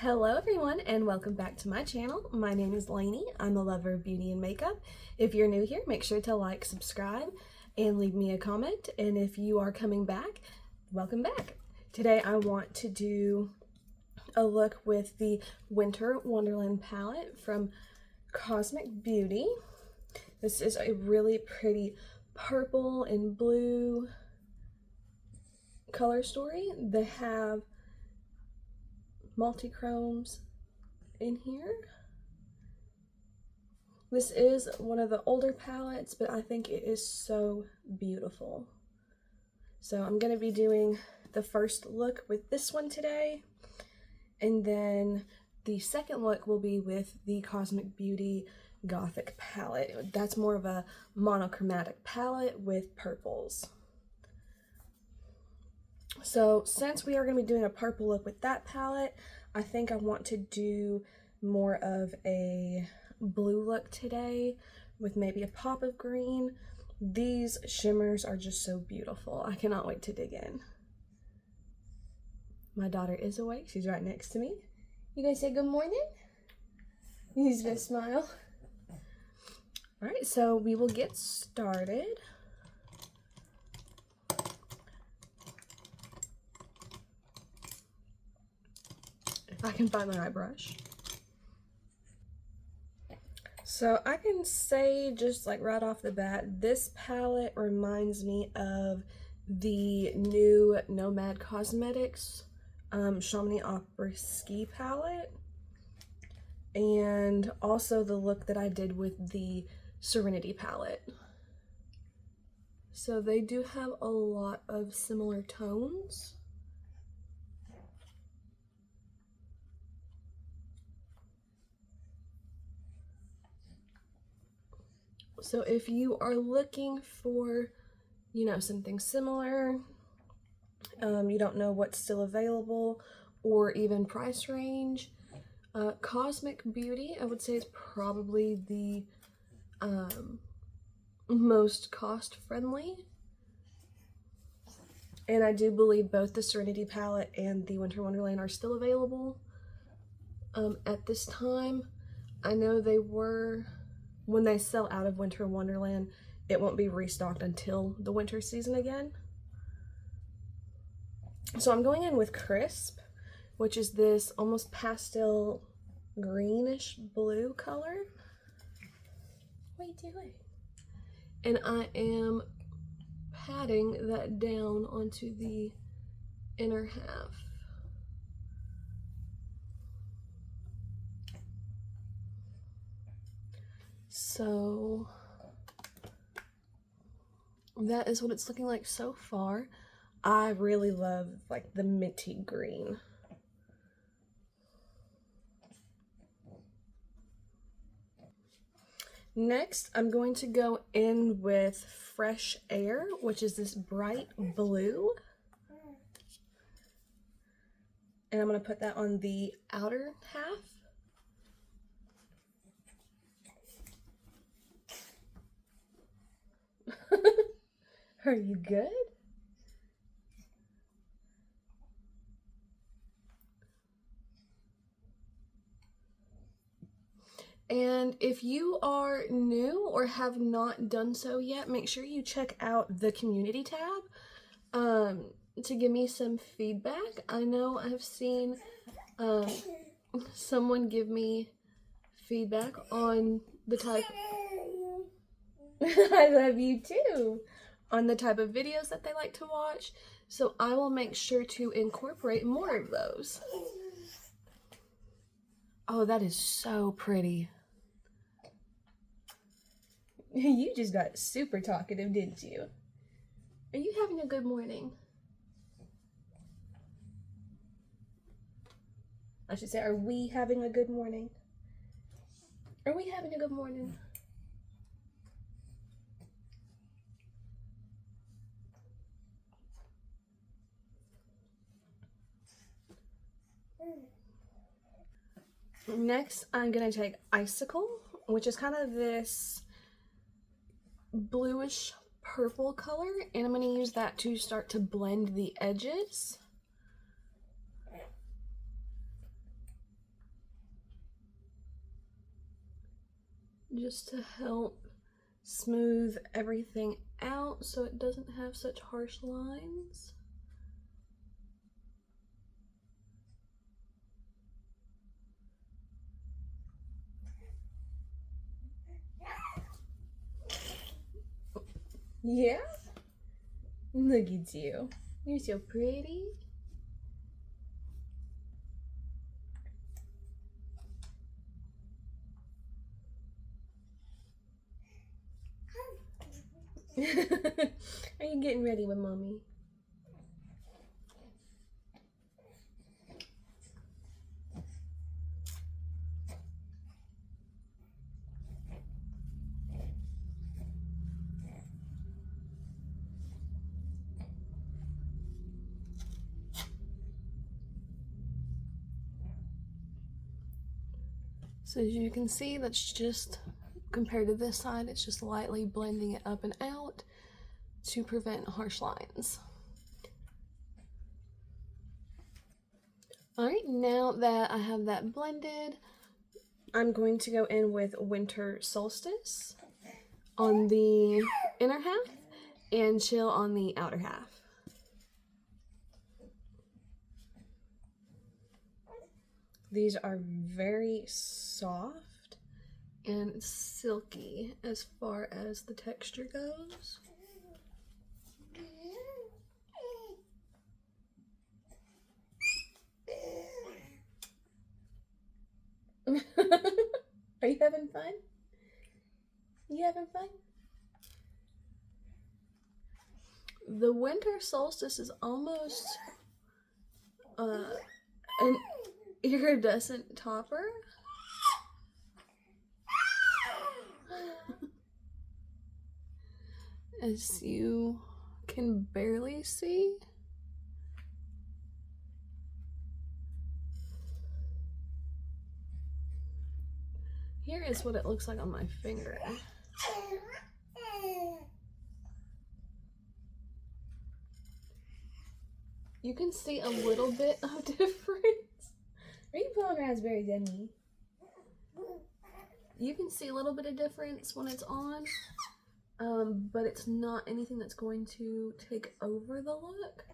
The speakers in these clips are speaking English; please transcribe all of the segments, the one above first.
Hello everyone and welcome back to my channel. My name is Lainey. I'm a lover of beauty and makeup. If you're new here, make sure to like, subscribe, and leave me a comment. And if you are coming back, welcome back. Today I want to do a look with the Winter Wonderland palette from Cosmic Beauty. This is a really pretty purple and blue color story. They have multi-chromes in here. This is one of the older palettes, but I think it is so beautiful. So I'm going to be doing the first look with this one today, and then the second look will be with the Cosmic Beauty Gothic palette. That's more of a monochromatic palette with purples. So since we are going to be doing a purple look with that palette, I think I want to do more of a blue look today with maybe a pop of green. These shimmers are just so beautiful. I cannot wait to dig in. My daughter is awake. She's right next to me. You guys say good morning? He's gonna smile. All right, so we will get started. If I can find my eye brush. So I can say just like right off the bat, this palette reminds me of the new Nomad Cosmetics Chamonix Opera Ski palette, and also the look that I did with the Serenity palette. So they do have a lot of similar tones. So if you are looking for, you know, something similar, you don't know what's still available or even price range, Cosmic Beauty, I would say, is probably the most cost-friendly. And I do believe both the Serenity palette and the Winter Wonderland are still available at this time. I know they were, when they sell out of Winter Wonderland, it won't be restocked until the winter season again. So I'm going in with Crisp, which is this almost pastel greenish blue color. What are you doing? And I am patting that down onto the inner half. So that is what it's looking like so far. I really love like the minty green. Next, I'm going to go in with Fresh Air, which is this bright blue. And I'm going to put that on the outer half. Are you good? And if you are new or have not done so yet, make sure you check out the community tab to give me some feedback. I know I've seen someone give me feedback on the type I love you too, on the type of videos that they like to watch, so I will make sure to incorporate more of those. Oh, that is so pretty. You just got super talkative, didn't you? Are you having a good morning? I should say, are we having a good morning? Are we having a good morning? Next, I'm gonna take Icicle, which is kind of this bluish purple color, and I'm gonna use that to start to blend the edges. just to help smooth everything out so it doesn't have such harsh lines. Yeah? Look at you. You're so pretty. Are you getting ready with mommy? So as you can see, that's just, compared to this side, it's just lightly blending it up and out to prevent harsh lines. Alright, now that I have that blended, I'm going to go in with Winter Solstice on the inner half and Chill on the outer half. These are very soft and silky as far as the texture goes. Are you having fun? You having fun? The Winter Solstice is almost an iridescent topper. As you can barely see. Here is what it looks like on my finger. You can see a little bit of difference. Are you pulling raspberries at me? You can see a little bit of difference when it's on, but it's not anything that's going to take over the look.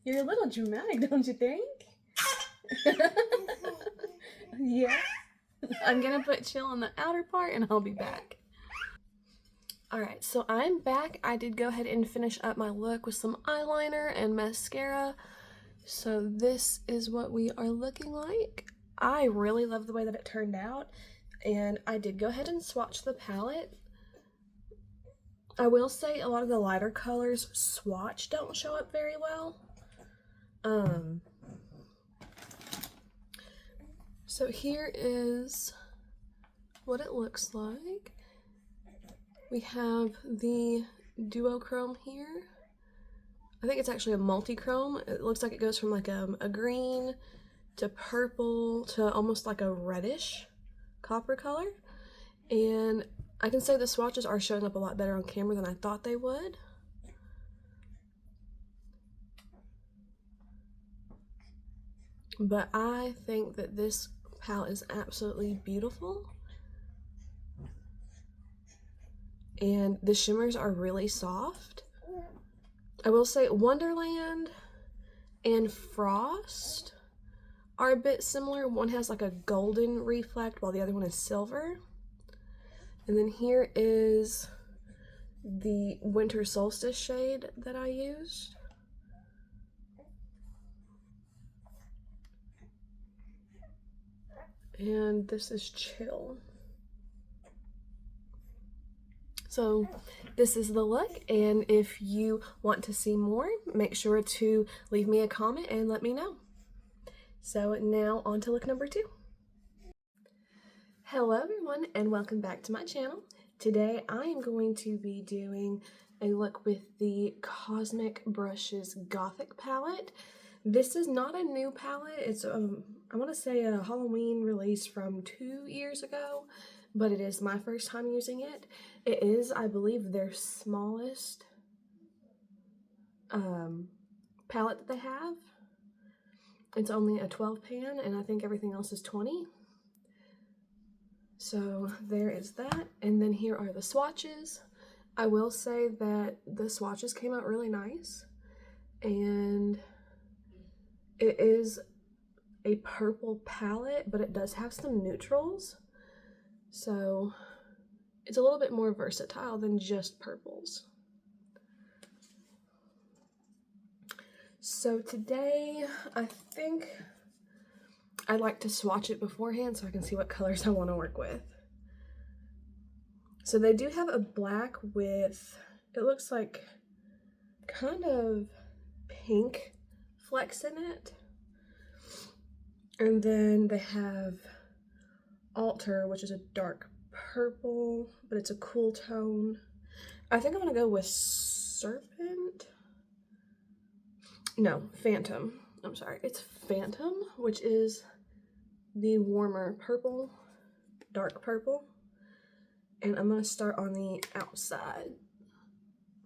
You're a little dramatic, don't you think? Yeah. I'm gonna put Chill on the outer part and I'll be back. Alright, so I'm back. I did go ahead and finish up my look with some eyeliner and mascara. So this is what we are looking like. I really love the way that it turned out, and I did go ahead and swatch the palette. I will say a lot of the lighter colors swatch don't show up very well. So here is what it looks like. We have the duochrome here. I think it's actually a multi-chrome. It looks like it goes from like a green to purple to almost like a reddish copper color. And I can say the swatches are showing up a lot better on camera than I thought they would. But I think that this palette is absolutely beautiful. And the shimmers are really soft. I will say Wonderland and Frost are a bit similar. One has like a golden reflect while the other one is silver. And then here is the Winter Solstice shade that I used. And this is Chill. So this is the look, and if you want to see more, make sure to leave me a comment and let me know. So now on to look number 2. Hello everyone, and welcome back to my channel. Today I am going to be doing a look with the Cosmic Brushes Gothic palette. This is not a new palette. It's I want to say a Halloween release from 2 years ago, but it is my first time using it. It is, I believe, their smallest palette that they have. It's only a 12 pan, and I think everything else is 20. So there is that. And then here are the swatches. I will say that the swatches came out really nice, and it is a purple palette, but it does have some neutrals. So it's a little bit more versatile than just purples. So today, I think I'd like to swatch it beforehand so I can see what colors I want to work with. So they do have a black with, it looks like kind of pink flecks in it. And then they have Alter, which is a dark purple, but it's a cool tone. I think I'm gonna go with Serpent. No, Phantom. I'm sorry, it's Phantom, which is the warmer purple, dark purple. And I'm gonna start on the outside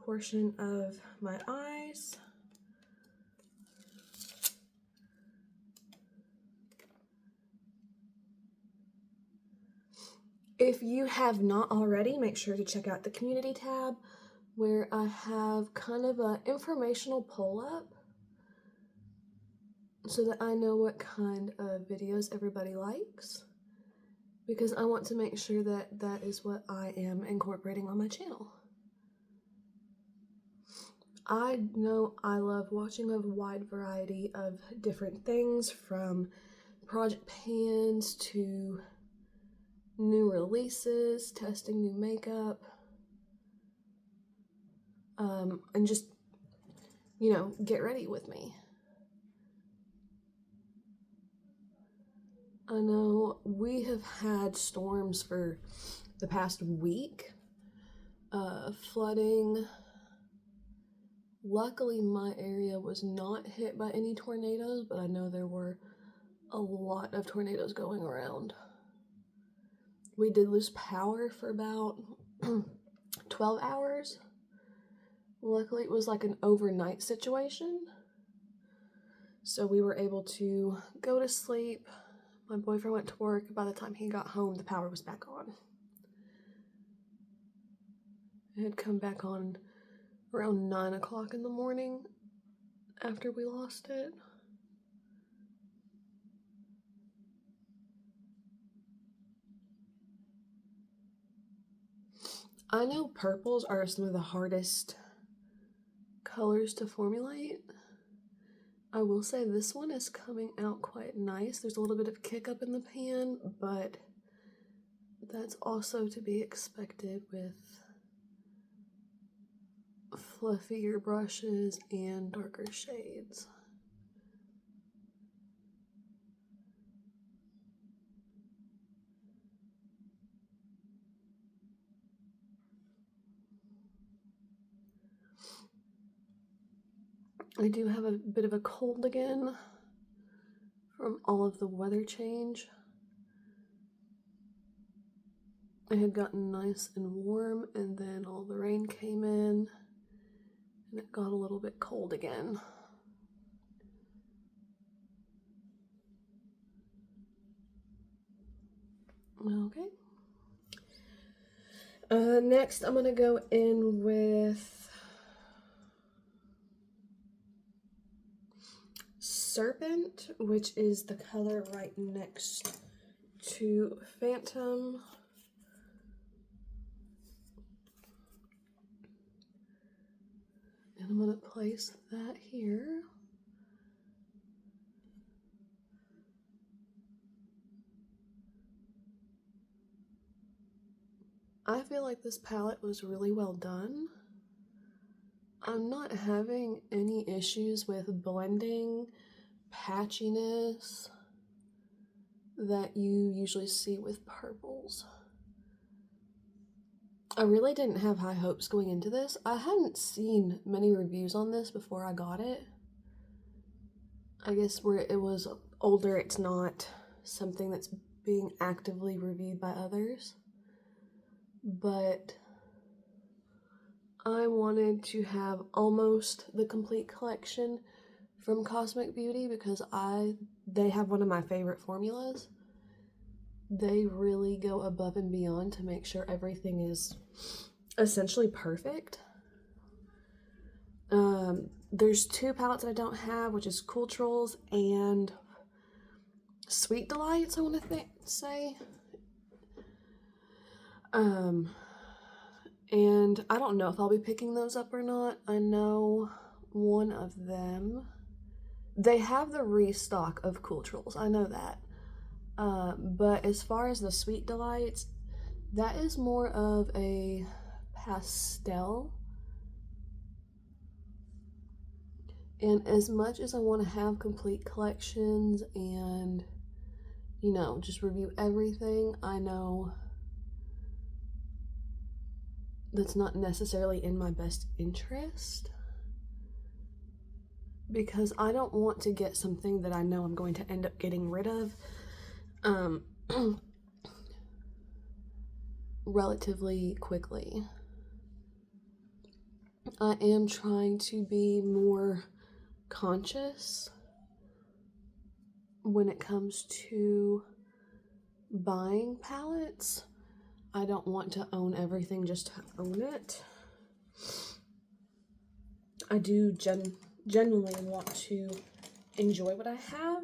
portion of my eyes. If you have not already, make sure to check out the community tab where I have kind of an informational poll up so that I know what kind of videos everybody likes, because I want to make sure that that is what I am incorporating on my channel. I know I love watching a wide variety of different things, from project pans to new releases, testing new makeup, and just, you know, get ready with me. I know we have had storms for the past week, flooding. Luckily, my area was not hit by any tornadoes, but I know there were a lot of tornadoes going around. We did lose power for about 12 hours. Luckily, it was like an overnight situation, so we were able to go to sleep. My boyfriend went to work. By the time he got home, the power was back on. It had come back on around 9 o'clock in the morning after we lost it. I know purples are some of the hardest colors to formulate. I will say this one is coming out quite nice. There's a little bit of kick up in the pan, but that's also to be expected with fluffier brushes and darker shades. I do have a bit of a cold again from all of the weather change. It had gotten nice and warm, and then all the rain came in, and it got a little bit cold again. Okay. Next, I'm gonna go in with Serpent, which is the color right next to Phantom. And I'm gonna place that here. I feel like this palette was really well done. I'm not having any issues with blending, patchiness that you usually see with purples. I really didn't have high hopes going into this. I hadn't seen many reviews on this before I got it. I guess where it was older, it's not something that's being actively reviewed by others. But I wanted to have almost the complete collection from Cosmic Beauty because they have one of my favorite formulas. They really go above and beyond to make sure everything is essentially perfect. There's 2 palettes that I don't have, which is Cool Trolls and Sweet Delights, I want to say. And I don't know if I'll be picking those up or not. I know one of them, they have the restock of Cool Trolls, I know that. But as far as the Sweet Delights, that is more of a pastel. And as much as I want to have complete collections and, you know, just review everything, I know that's not necessarily in my best interest. Because I don't want to get something that I know I'm going to end up getting rid of relatively quickly. I am trying to be more conscious when it comes to buying palettes. I don't want to own everything just to own it. I do genuinely want to enjoy what I have.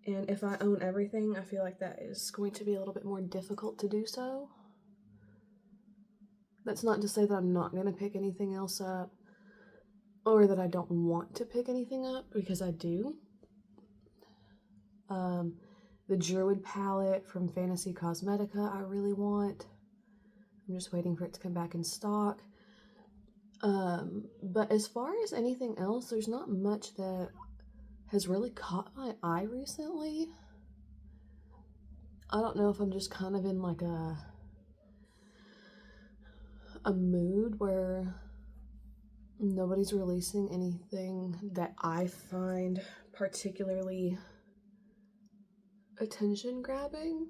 And if I own everything, I feel like that is going to be a little bit more difficult to do so. That's not to say that I'm not going to pick anything else up or that I don't want to pick anything up, because I do. The Druid palette from Fantasy Cosmetica I really want. I'm just waiting for it to come back in stock. But as far as anything else, there's not much that has really caught my eye recently. I don't know if I'm just kind of in like a mood where nobody's releasing anything that I find particularly attention grabbing.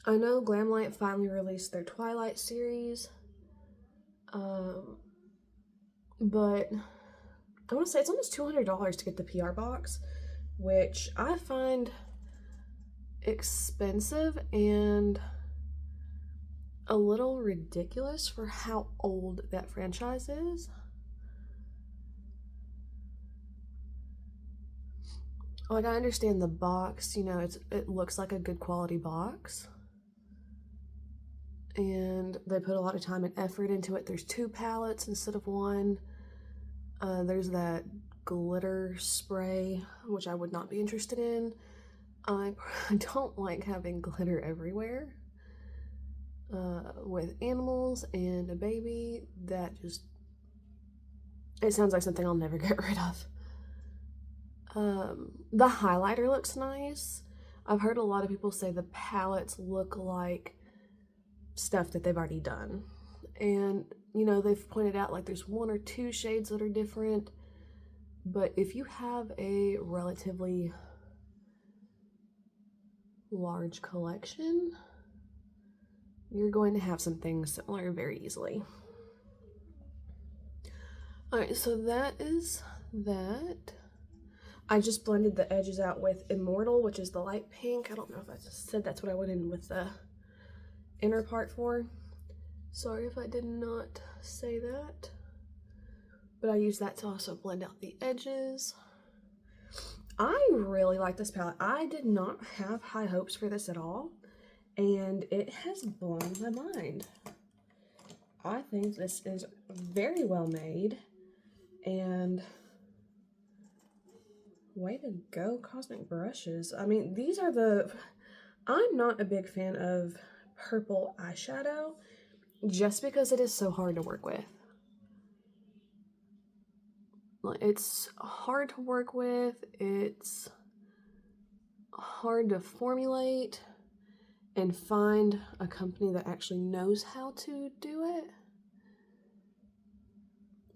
I know Glamlight finally released their Twilight series, but I want to say it's almost $200 to get the PR box, which I find expensive and a little ridiculous for how old that franchise is. Like, I understand the box, you know, it looks like a good quality box. And they put a lot of time and effort into it. There's 2 palettes instead of 1. There's that glitter spray, which I would not be interested in. I don't like having glitter everywhere. With animals and a baby, that just, it sounds like something I'll never get rid of. The highlighter looks nice. I've heard a lot of people say the palettes look like stuff that they've already done. And, you know, they've pointed out like there's 1 or 2 shades that are different. But if you have a relatively large collection, you're going to have something similar very easily. Alright, so that is that. I just blended the edges out with Immortal, which is the light pink. I don't know if I just said that's what I went in with the inner part for. Sorry if I did not say that. But I use that to also blend out the edges. I really like this palette. I did not have high hopes for this at all, and it has blown my mind. I think this is very well made, and way to go, Cosmic Brushes. I mean, these are I'm not a big fan of purple eyeshadow just because it is so hard to work with. It's hard to work with, it's hard to formulate and find a company that actually knows how to do it.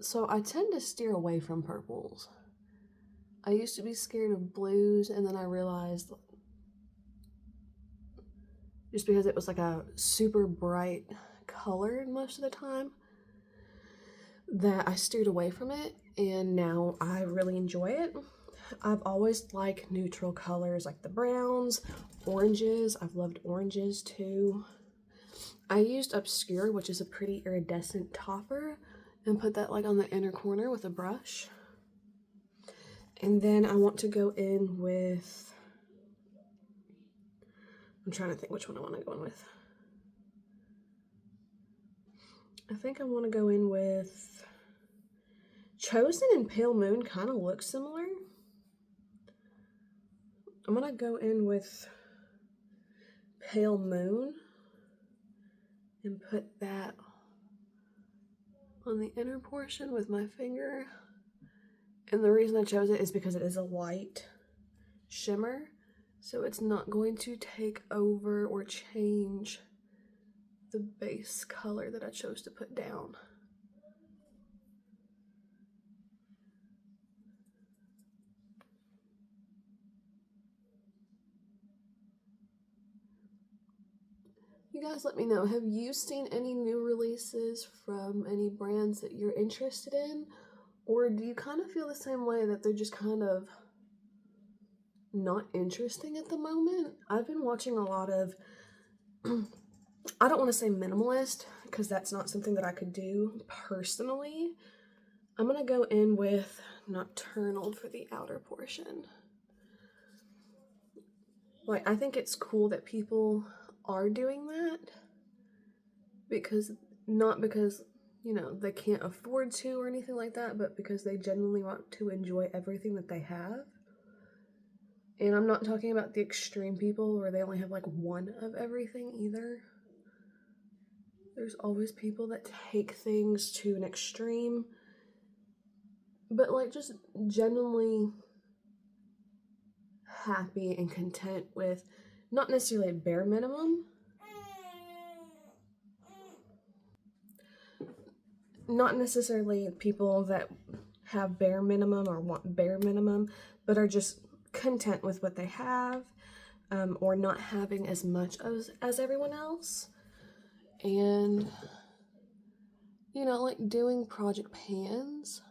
So I tend to steer away from purples. I used to be scared of blues, and then I realized just because it was like a super bright color most of the time that I steered away from it, and now I really enjoy it. I've always liked neutral colors like the browns, oranges. I've loved oranges too. I used Obscure, which is a pretty iridescent topper, and put that like on the inner corner with a brush. And then I want to go in with, I'm trying to think which one I want to go in with. I think I want to go in with Chosen and Pale Moon, kind of look similar. I'm going to go in with Pale Moon and put that on the inner portion with my finger. And the reason I chose it is because it is a light shimmer, so it's not going to take over or change the base color that I chose to put down. You guys let me know, have you seen any new releases from any brands that you're interested in? Or do you kind of feel the same way that they're just kind of not interesting at the moment? I've been watching a lot of, I don't want to say minimalist, because that's not something that I could do personally. I'm going to go in with Nocturnal for the outer portion. Like, I think it's cool that people are doing that, because, not because, you know, they can't afford to or anything like that, but because they genuinely want to enjoy everything that they have. And I'm not talking about the extreme people where they only have like one of everything either. There's always people that take things to an extreme, but like just genuinely happy and content with not necessarily a bare minimum, not necessarily people that have bare minimum or want bare minimum, but are just content with what they have, or not having as much as everyone else. And, you know, like doing project pans,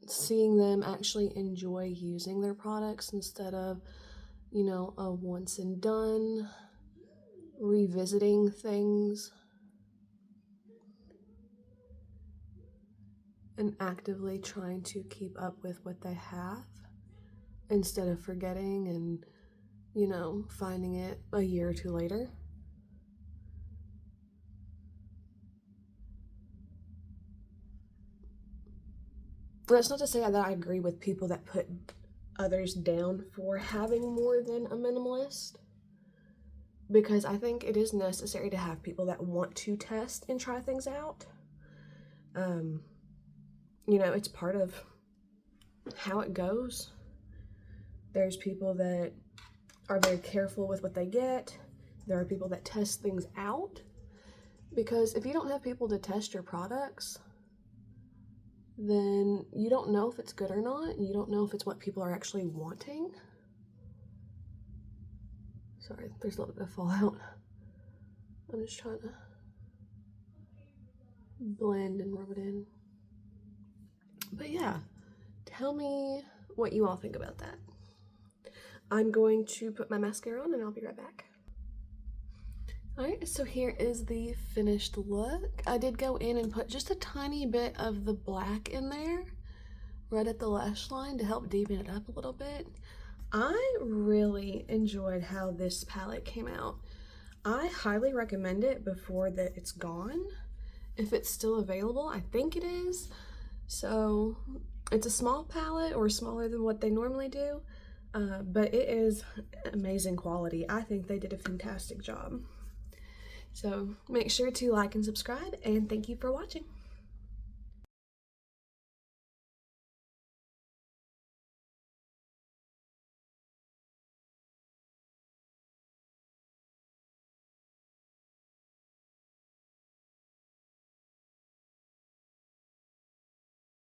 seeing them actually enjoy using their products instead of, you know, a once and done, revisiting things, and actively trying to keep up with what they have instead of forgetting and, you know, finding it a year or two later. That's not to say that I agree with people that put others down for having more than a minimalist, because I think it is necessary to have people that want to test and try things out. You know, it's part of how it goes. There's people that are very careful with what they get. There are people that test things out, because if you don't have people to test your products, then you don't know if it's good or not. You don't know if it's what people are actually wanting. Sorry, there's a little bit of fallout. I'm just trying to blend and rub it in. But yeah, tell me what you all think about that. I'm going to put my mascara on and I'll be right back. Alright, so here is the finished look. I did go in and put just a tiny bit of the black in there, right at the lash line, to help deepen it up a little bit. I really enjoyed how this palette came out. I highly recommend it before that it's gone. If it's still available, I think it is. So it's a small palette, or smaller than what they normally do, but it is amazing quality. I think they did a fantastic job. So make sure to like and subscribe, and thank you for watching.